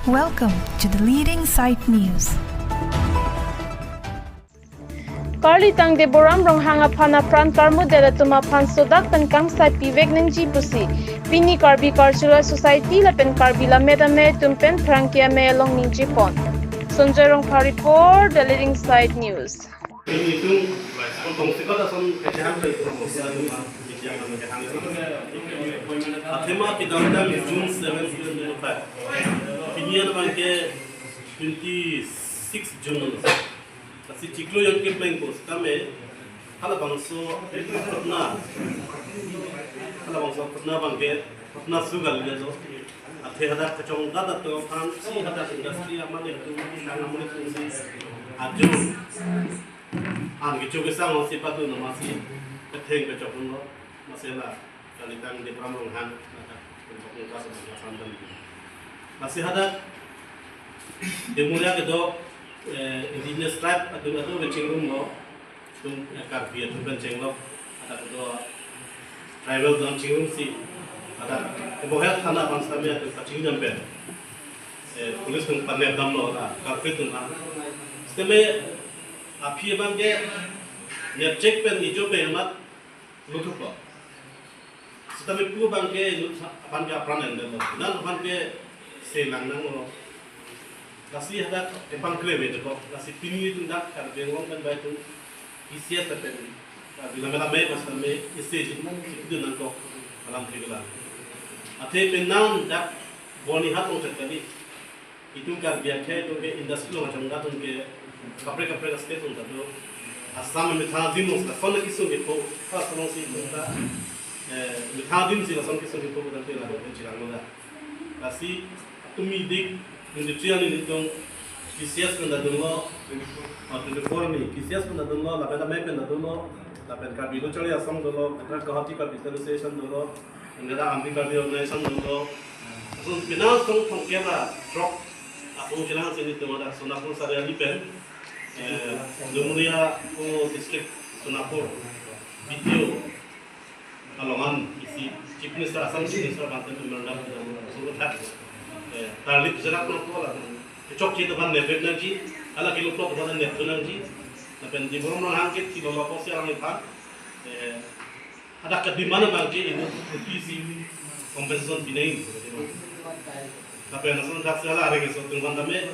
Welcome to the Leading Sight News. Karli tang de boram rong hanga phana pran karmu de tuma phan sodak tan kang sai pivek nangji pusi pini karbi cultural society la pen karbi la medame tumpen frankia me long ningji pon sonjay rong pha report the Leading Sight News. Athema Pidandam June 7, 2005. Opinion banke 26 June. Kasi Chiklo yang ke plan ko kami hala bangso pernah banke pernah sugal lezo. Athe hada kacong dada to kan si hada industri amane tu nang amane tu si aju ang gicho ke sang si patu no masi ketheng ke chokun no masela kalitang di pramong han untuk kas sandan masih ada demulia ke do indigenous tribe atau benceng mo tum karpia tum benceng lo ada ke do tribal dan cingrum si ada bohet thana bangsa me atau kacing jampe pulis tum panne dam lo ada karpia tum na steme api bange ne check pen ijo pe mat lutuk lo tapi pu bangke bangke apran ende lo dan bangke selang nang lo kasih ada tepang klebe to kasih pini itu dak kar bengong kan baitu isia tapen bila mela me pas me isi itu nang ko alam trigala ate penang dak boni hatong terkali itu kar biakhe to ke industri lo macam dak ke kapre state to to asam me thana dimos ka fona kiso ke ko ka sono si ta mithadim sila samki samki ko dan tela do chilang da kasi tumi dik industrial ni tong kisias kanda dungo atau de formi kisias kanda dungo la pena me kanda dungo la pen ka bilo chali asam dungo katra kahati ka visualization dungo ngada ambi ka bi organization dungo so bina tong tong kema drop apung chilang sini dungo da sonapur sare ali pen dumuria ko district sonapur video alongan isi chief minister asam minister banten memorandum surat hat tarlit jarak ko la chok chi to ban ne betnaji ala kilo to ban ne betnaji na pen di borom hang ke ti lo ko se ang phan ada ka di mana bang ke itu isi compensation binai na pen asan dak sala are ke so tung ban dame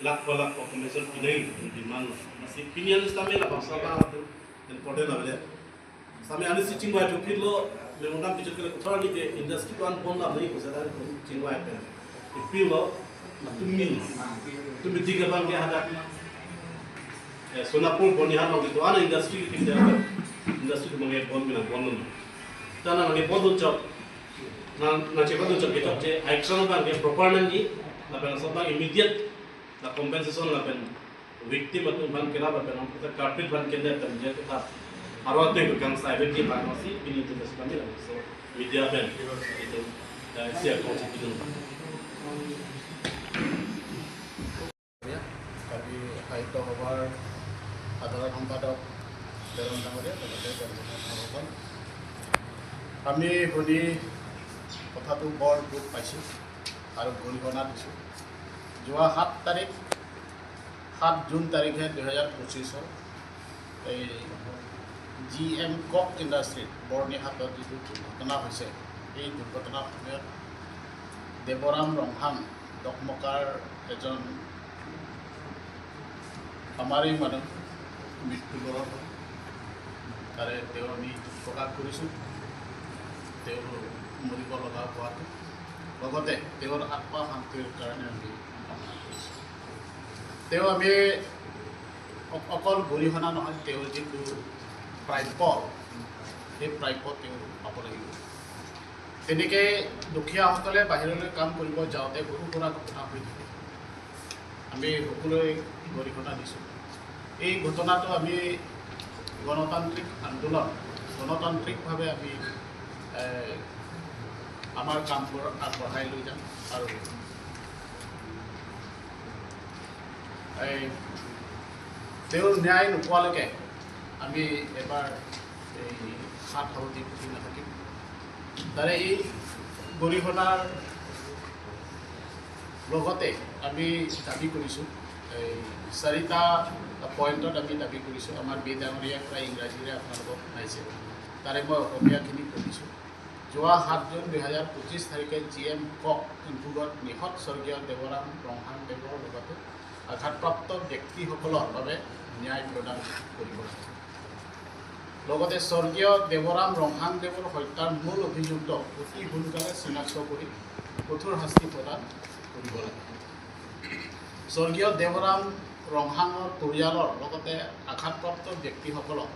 lak compensation binai di mana masih pinian istame la bangsa ba den pode la bele Sami ani si chingwa to kilo le mondam pichu ke kuthara ni ke industry kan bon la nahi ko sada chingwa pe ipilo tumi diga bang ke hada sonapur boni hano gitu ana industry ke kita industry ko mangai bon mina bon no tana ngi bodul chok na che bodul chok ke chok che action bang ke proper nangi la pen soba immediate la compensation la pen victim atau bang ke la pen kita carpet bang ke da pen je ta arwate ko kang sai beti bang masi ini itu sekali lah so media pen itu siap konstitusi kami Haito Hobar adalah সম্পাদক দেৰণ ডাঙৰীয়া লগতে আমি শুনি কথাটো বৰ দুখ পাইছোঁ আৰু গৰিহণা দিছোঁ যোৱা 7 জুন তাৰিখে 2025 এই GM কক ইণ্ডাষ্ট্ৰীত বৰ্ণিহাটত যিটো দুৰ্ঘটনা হৈছে এই দুৰ্ঘটনাৰ সময়ত দেৱৰাম ৰংহাং দকমকাৰ এজন আমাৰেই মানুহ মৃত্যুবৰণ হ'ল তাৰে তেওঁ আমি প্ৰকাশ কৰিছোঁ তেওঁ মৰিব লগা হোৱাটো লগতে তেওঁৰ আত্মা শান্তিৰ কাৰণে আমি কামনা কৰিছোঁ তেওঁ আমি অকল গৰিহণা নহয় তেওঁৰ যিটো প্ৰাপ্য সেই প্ৰাপ্য তেওঁ পাব লাগিব তেনেকৈ দুখীয়াসকলে বাহিৰলৈ কাম কৰিব যাওঁতে বহু পৰা ঘটনা হৈ থাকে আমি সকলোৱে গৰিহণা দিছোঁ এই ঘটনাটো আমি গণতান্ত্ৰিক আন্দোলন গণতান্ত্ৰিকভাৱে আমি আমাৰ কামবোৰ আগবঢ়াই লৈ যাম আৰু তেওঁৰ ন্যায় নোপোৱালৈকে আমি এবাৰ এই হাত সাৱটি পুঠি নাথাকিম তাৰে এই গৰিহণাৰ লগতে আমি দাবী কৰিছোঁ এই 4টা পইণ্টত আমি দাবী কৰিছোঁ। আমাৰ বি ডাঙৰীয়া প্ৰায় ইংৰাজীৰে আপোনালোকক পাইছে, তাৰে মই অসমীয়াখিনি কৰিছোঁ। যোৱা 7 জুন 2025 তাৰিখে GM কক ইনপুটত নিহত স্বৰ্গীয় দেৱৰাম ৰংহাংদেৱৰ লগতে আঘাতপ্ৰাপ্ত ব্যক্তিসকলৰ বাবে ন্যায় প্ৰদান কৰিব লাগে। লগতে স্বৰ্গীয় দেৱৰাম ৰংহাংদেৱৰ হত্যাৰ মূল অভিযুক্ত অতি সোনকালে চিনাক্ত কৰি কঠোৰ শাস্তি প্ৰদান কৰিব লাগে। স্বৰ্গীয় দেৱৰাম ৰংহাঙৰ পৰিয়ালৰ লগতে আঘাতপ্ৰাপ্ত ব্যক্তিসকলক